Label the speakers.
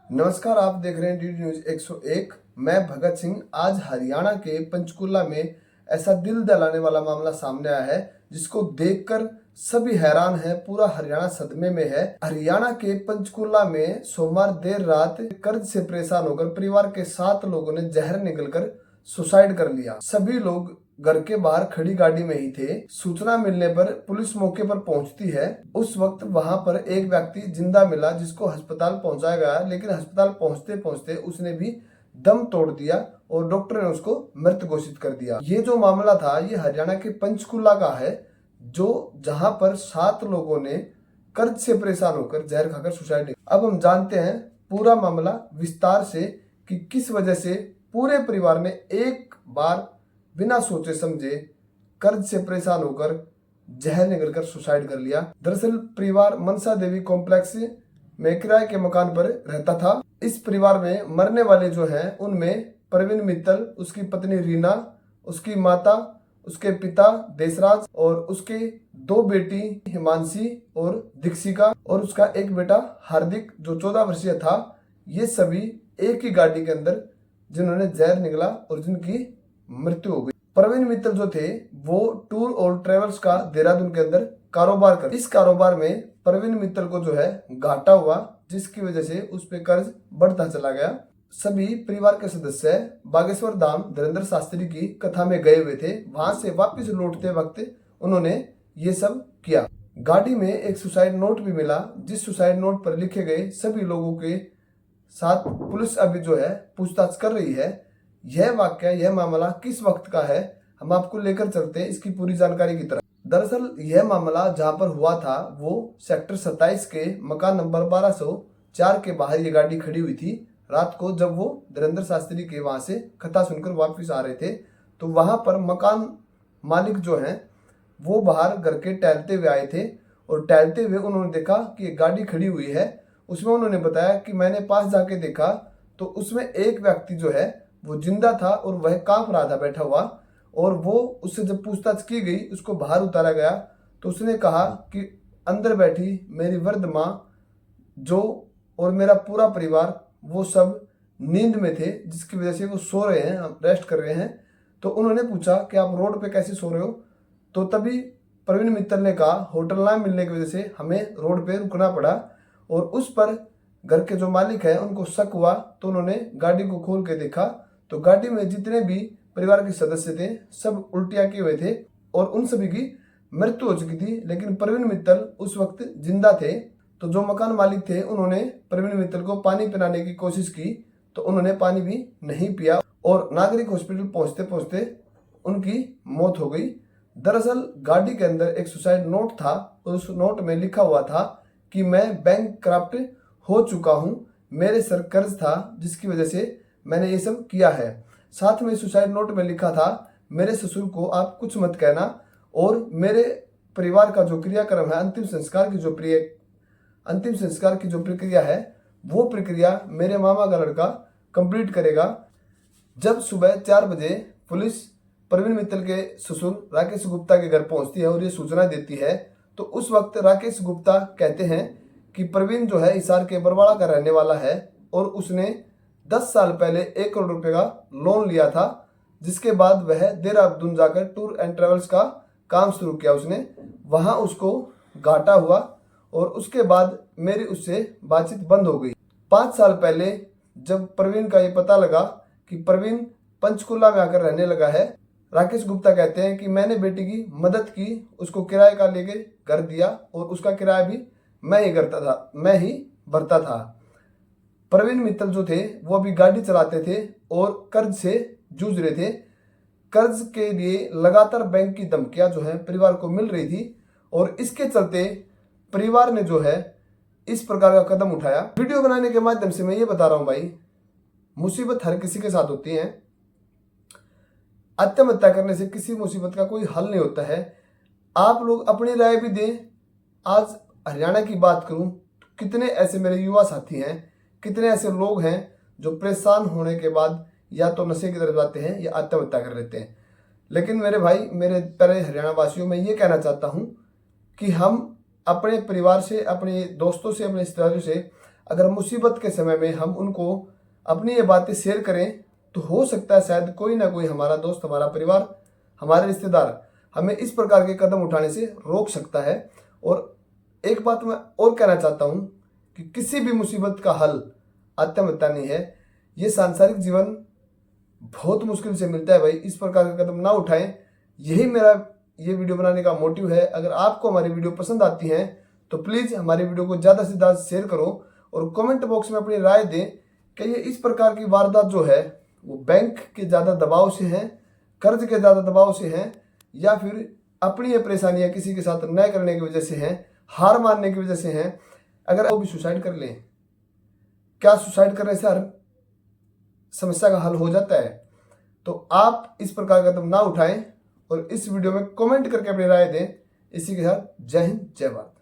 Speaker 1: नमस्कार, आप देख रहे हैं डीडी न्यूज 101। मैं भगत सिंह। आज हरियाणा के पंचकुला में ऐसा दिल दहलाने वाला मामला सामने आया है जिसको देखकर सभी हैरान हैं। पूरा हरियाणा सदमे में है। हरियाणा के पंचकुला में सोमवार देर रात कर्ज से परेशान होकर परिवार के 7 लोगों ने जहर निगलकर सुसाइड कर लिया। सभी लोग घर के बाहर खड़ी गाड़ी में ही थे। सूचना मिलने पर पुलिस मौके पर पहुंचती है। उस वक्त वहां पर एक व्यक्ति जिंदा मिला जिसको अस्पताल पहुंचाया गया, लेकिन अस्पताल पहुंचते पहुंचते उसने भी दम तोड़ दिया और डॉक्टर ने उसको मृत घोषित कर दिया। ये जो मामला था ये हरियाणा के पंचकुला का है, जो जहां पर 7 लोगों ने कर्ज से परेशान होकर जहर खाकर सुसाइड। अब हम जानते हैं पूरा मामला विस्तार से कि किस वजह से पूरे परिवार ने एक बार बिना सोचे समझे कर्ज से परेशान होकर जहर निगलकर सुसाइड कर लिया। दरअसल परिवार मनसा देवी कॉम्प्लेक्स में किराए के मकान पर रहता था। इस परिवार में मरने वाले जो हैं उनमें प्रवीण मित्तल, उसकी पत्नी रीना, उसकी माता, उसके पिता देशराज और उसके 2 बेटी हिमांशी और दीक्षिका और उसका एक बेटा हार्दिक जो 14 वर्षीय था। ये सभी एक ही गाड़ी के अंदर जिन्होंने जहर निगला और जिनकी मृत्यु हो गई। प्रवीण मित्तल जो थे वो टूर और ट्रेवल्स का देहरादून के अंदर कारोबार कर। इस कारोबार में प्रवीण मित्तल को जो है घाटा हुआ, जिसकी वजह से उस पे कर्ज बढ़ता चला गया। सभी परिवार के सदस्य बागेश्वर धाम धीरेन्द्र शास्त्री की कथा में गए हुए थे। वहां से वापस लौटते वक्त उन्होंने ये सब किया। गाड़ी में एक सुसाइड नोट भी मिला, जिस सुसाइड नोट पर लिखे गए सभी लोगों के साथ पुलिस अभी जो है पूछताछ कर रही है। यह वाक्य, यह मामला किस वक्त का है, हम आपको लेकर चलते हैं इसकी पूरी जानकारी की तरफ। दरअसल यह मामला जहां पर हुआ था वो सेक्टर 27 के मकान नंबर 1204 के बाहर ये गाड़ी खड़ी हुई थी। रात को जब वो धीरेन्द्र शास्त्री के वहां से कथा सुनकर वापस आ रहे थे तो वहां पर मकान मालिक जो हैं वो बाहर घर के टहलते हुए आए थे और टहलते हुए उन्होंने देखा कि गाड़ी खड़ी हुई है। उसमें उन्होंने बताया कि मैंने पास जाके देखा तो उसमें एक व्यक्ति जो है वो जिंदा था और वह कांप रहा था बैठा हुआ। और वो उससे जब पूछताछ की गई, उसको बाहर उतारा गया तो उसने कहा कि अंदर बैठी मेरी वृद्ध माँ जो और मेरा पूरा परिवार वो सब नींद में थे, जिसकी वजह से वो सो रहे हैं, रेस्ट कर रहे हैं। तो उन्होंने पूछा कि आप रोड पे कैसे सो रहे हो। तो तभी प्रवीण मित्तल ने कहा होटल ना मिलने की वजह से हमें रोड पे रुकना पड़ा। और उस पर घर के जो मालिक है उनको शक हुआ तो उन्होंने गाड़ी को खोल के देखा तो गाड़ी में जितने भी परिवार के सदस्य थे सब उल्टियां किए हुए थे और उन सभी की मृत्यु हो चुकी थी। लेकिन प्रवीण मित्तल उस वक्त जिंदा थे। तो जो मकान मालिक थे उन्होंने प्रवीण मित्तल को पानी पिलाने की कोशिश की तो उन्होंने पानी भी नहीं पिया और नागरिक हॉस्पिटल पहुंचते पहुंचते उनकी मौत हो गई। दरअसल गाड़ी के अंदर एक सुसाइड नोट था और उस नोट में लिखा हुआ था कि मैं बैंक करप्ट हो चुका हूं, मेरे सर कर्ज था जिसकी वजह से मैंने ये सब किया है। साथ में सुसाइड नोट में लिखा था मेरे ससुर को आप कुछ मत कहना और मेरे परिवार का जो क्रियाक्रम है अंतिम संस्कार की जो प्रक्रिया है वो प्रक्रिया मेरे मामा का लड़का कंप्लीट करेगा। जब सुबह 4 बजे पुलिस प्रवीण मित्तल के ससुर राकेश गुप्ता के घर पहुंचती है और ये सूचना देती है तो उस वक्त राकेश गुप्ता कहते हैं कि प्रवीण जो है हिसार के बरवाड़ा का रहने वाला है और उसने 10 साल पहले 1 करोड़ रुपए का लोन लिया था, जिसके बाद वह देहरादून जाकर टूर एंड ट्रेवल्स का काम शुरू किया उसने। वहां उसको घाटा हुआ और उसके बाद मेरी उससे बातचीत बंद हो गई। 5 साल पहले जब प्रवीण का ये पता लगा कि प्रवीण पंचकुला में आकर रहने लगा है, राकेश गुप्ता कहते हैं कि मैंने बेटी की मदद की, उसको किराए का लेके घर दिया और उसका किराया भी मैं ही भरता था। प्रवीण मित्तल जो थे वो अभी गाड़ी चलाते थे और कर्ज से जूझ रहे थे। कर्ज के लिए लगातार बैंक की धमकियां जो है परिवार को मिल रही थी और इसके चलते परिवार ने जो है इस प्रकार का कदम उठाया। वीडियो बनाने के माध्यम से मैं ये बता रहा हूं भाई, मुसीबत हर किसी के साथ होती है। आत्महत्या करने से किसी मुसीबत का कोई हल नहीं होता है। आप लोग अपनी राय भी दें। आज हरियाणा की बात करूं तो कितने ऐसे मेरे युवा साथी हैं, कितने ऐसे लोग हैं जो परेशान होने के बाद या तो नशे की तरफ जाते हैं या आत्महत्या कर लेते हैं। लेकिन मेरे भाई, मेरे प्यारे हरियाणा वासियों, मैं ये कहना चाहता हूं कि हम अपने परिवार से, अपने दोस्तों से, अपने रिश्तेदारों से अगर मुसीबत के समय में हम उनको अपनी ये बातें शेयर करें तो हो सकता है शायद कोई ना कोई हमारा दोस्त, हमारा परिवार, हमारे रिश्तेदार हमें इस प्रकार के कदम उठाने से रोक सकता है। और एक बात मैं और कहना चाहता हूँ कि किसी भी मुसीबत का हल आत्महत्या नहीं है। ये सांसारिक जीवन बहुत मुश्किल से मिलता है भाई, इस प्रकार का कदम ना उठाएं। यही मेरा ये वीडियो बनाने का मोटिव है। अगर आपको हमारी वीडियो पसंद आती हैं तो प्लीज़ हमारी वीडियो को ज़्यादा से ज़्यादा शेयर करो और कमेंट बॉक्स में अपनी राय दें कि ये इस प्रकार की वारदात जो है वो बैंक के ज़्यादा दबाव से हैं, कर्ज के ज़्यादा दबाव से हैं, या फिर अपनी ये परेशानियाँ किसी के साथ न करने की वजह से हैं, हार मानने की वजह से हैं। अगर वो भी सुसाइड कर लें, क्या सुसाइड करने से हर समस्या का हल हो जाता है? तो आप इस प्रकार का कदम ना उठाएं और इस वीडियो में कमेंट करके अपनी राय दें। इसी के साथ जय हिंद, जय भारत।